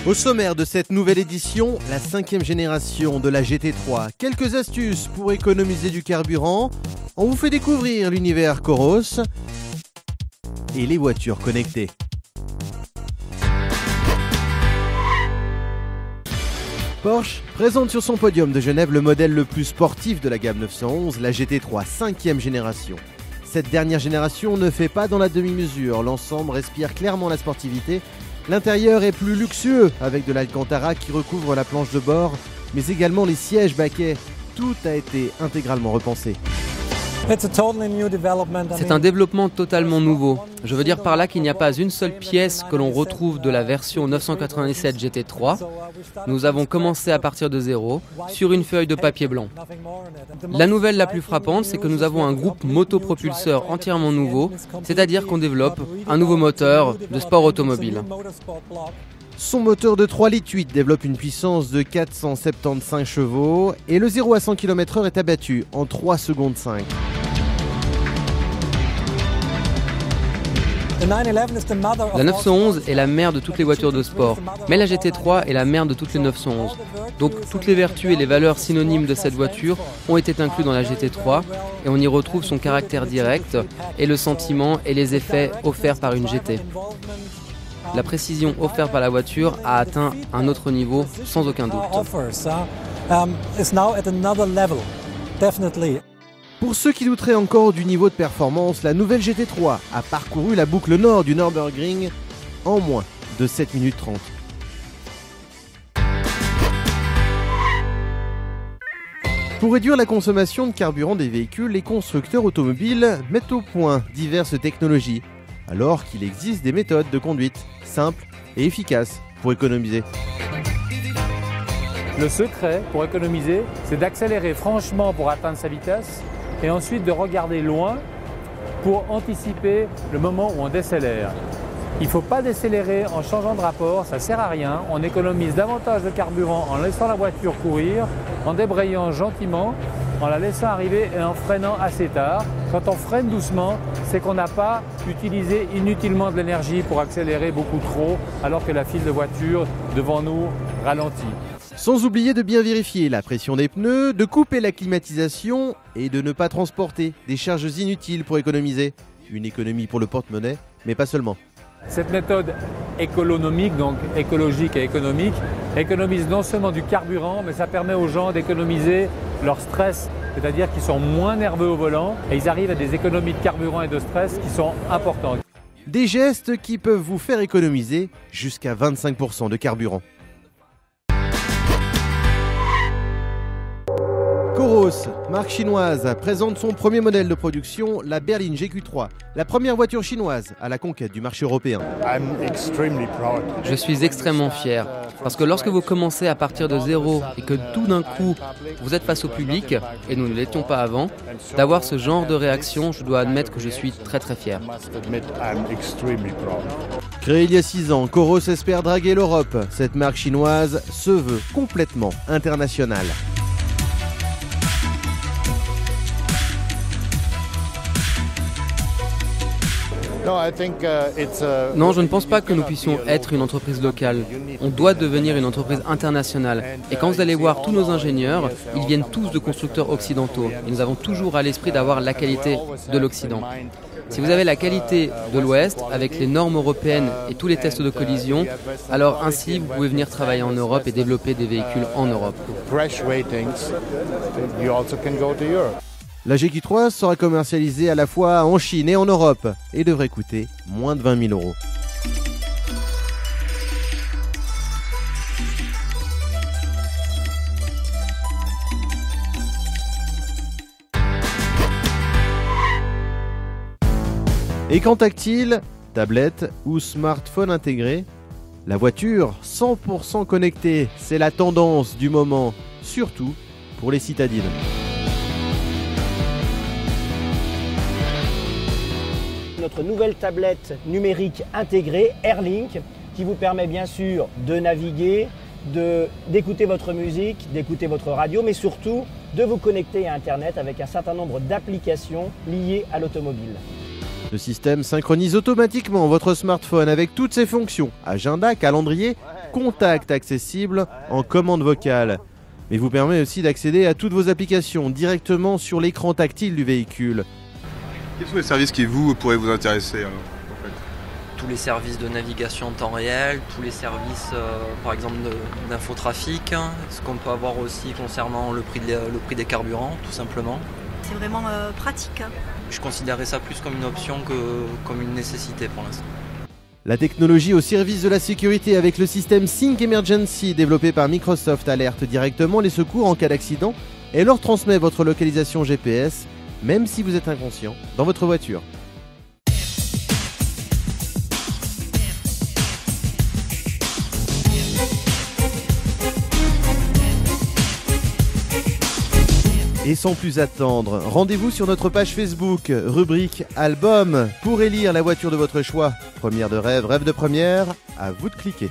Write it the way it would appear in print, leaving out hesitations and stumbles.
Au sommaire de cette nouvelle édition, la 5e génération de la GT3. Quelques astuces pour économiser du carburant. On vous fait découvrir l'univers Coros et les voitures connectées. Porsche présente sur son podium de Genève le modèle le plus sportif de la gamme 911, la GT3 5e génération. Cette dernière génération ne fait pas dans la demi-mesure, l'ensemble respire clairement la sportivité. L'intérieur est plus luxueux avec de l'Alcantara qui recouvre la planche de bord, mais également les sièges baquets. Tout a été intégralement repensé. C'est un développement totalement nouveau. Je veux dire par là qu'il n'y a pas une seule pièce que l'on retrouve de la version 997 GT3. Nous avons commencé à partir de zéro, sur une feuille de papier blanc. La nouvelle la plus frappante, c'est que nous avons un groupe motopropulseur entièrement nouveau, c'est-à-dire qu'on développe un nouveau moteur de sport automobile. Son moteur de 3,8 litres développe une puissance de 475 chevaux et le 0 à 100 km/h est abattu en 3 secondes 5. La 911 est la mère de toutes les voitures de sport, mais la GT3 est la mère de toutes les 911. Donc toutes les vertus et les valeurs synonymes de cette voiture ont été inclus dans la GT3 et on y retrouve son caractère direct et le sentiment et les effets offerts par une GT. La précision offerte par la voiture a atteint un autre niveau, sans aucun doute. Pour ceux qui douteraient encore du niveau de performance, la nouvelle GT3 a parcouru la boucle nord du Nürburgring en moins de 7 minutes 30. Pour réduire la consommation de carburant des véhicules, les constructeurs automobiles mettent au point diverses technologies, alors qu'il existe des méthodes de conduite simples et efficaces pour économiser. Le secret pour économiser, c'est d'accélérer franchement pour atteindre sa vitesse et ensuite de regarder loin pour anticiper le moment où on décélère. Il ne faut pas décélérer en changeant de rapport, ça ne sert à rien. On économise davantage de carburant en laissant la voiture courir, en débrayant gentiment, en la laissant arriver et en freinant assez tard. Quand on freine doucement, c'est qu'on n'a pas utilisé inutilement de l'énergie pour accélérer beaucoup trop, alors que la file de voitures devant nous ralentit. Sans oublier de bien vérifier la pression des pneus, de couper la climatisation et de ne pas transporter des charges inutiles pour économiser. Une économie pour le porte-monnaie, mais pas seulement. Cette méthode économique, donc écologique et économique, économise non seulement du carburant, mais ça permet aux gens d'économiser leur stress, c'est-à-dire qu'ils sont moins nerveux au volant et ils arrivent à des économies de carburant et de stress qui sont importantes. Des gestes qui peuvent vous faire économiser jusqu'à 25% de carburant. Coros, marque chinoise, présente son premier modèle de production, la Berline GQ3, la première voiture chinoise à la conquête du marché européen. Je suis extrêmement fier, parce que lorsque vous commencez à partir de zéro et que tout d'un coup vous êtes face au public, et nous ne l'étions pas avant, d'avoir ce genre de réaction, je dois admettre que je suis très très fier. Créée il y a 6 ans, Coros espère draguer l'Europe. Cette marque chinoise se veut complètement internationale. Non, je ne pense pas que nous puissions être une entreprise locale. On doit devenir une entreprise internationale. Et quand vous allez voir tous nos ingénieurs, ils viennent tous de constructeurs occidentaux. Et nous avons toujours à l'esprit d'avoir la qualité de l'Occident. Si vous avez la qualité de l'Ouest, avec les normes européennes et tous les tests de collision, alors ainsi vous pouvez venir travailler en Europe et développer des véhicules en Europe. La GQ3 sera commercialisée à la fois en Chine et en Europe et devrait coûter moins de 20 000 €. Écran tactile, tablette ou smartphone intégré, la voiture 100% connectée, c'est la tendance du moment, surtout pour les citadines. Notre nouvelle tablette numérique intégrée, Airlink, qui vous permet bien sûr de naviguer, d'écouter votre musique, d'écouter votre radio, mais surtout de vous connecter à Internet avec un certain nombre d'applications liées à l'automobile. Le système synchronise automatiquement votre smartphone avec toutes ses fonctions, agenda, calendrier, contact accessible en commande vocale, mais vous permet aussi d'accéder à toutes vos applications directement sur l'écran tactile du véhicule. Quels sont les services qui pourraient vous intéresser en fait ? Tous les services de navigation en temps réel, tous les services par exemple d'infotrafic, ce qu'on peut avoir aussi concernant le prix des carburants tout simplement. C'est vraiment pratique. Je considérais ça plus comme une option que comme une nécessité pour l'instant. La technologie au service de la sécurité avec le système Sync Emergency développé par Microsoft alerte directement les secours en cas d'accident et leur transmet votre localisation GPS, même si vous êtes inconscient, dans votre voiture. Et sans plus attendre, rendez-vous sur notre page Facebook, rubrique Album, pour élire la voiture de votre choix. Première de rêve, rêve de première, à vous de cliquer.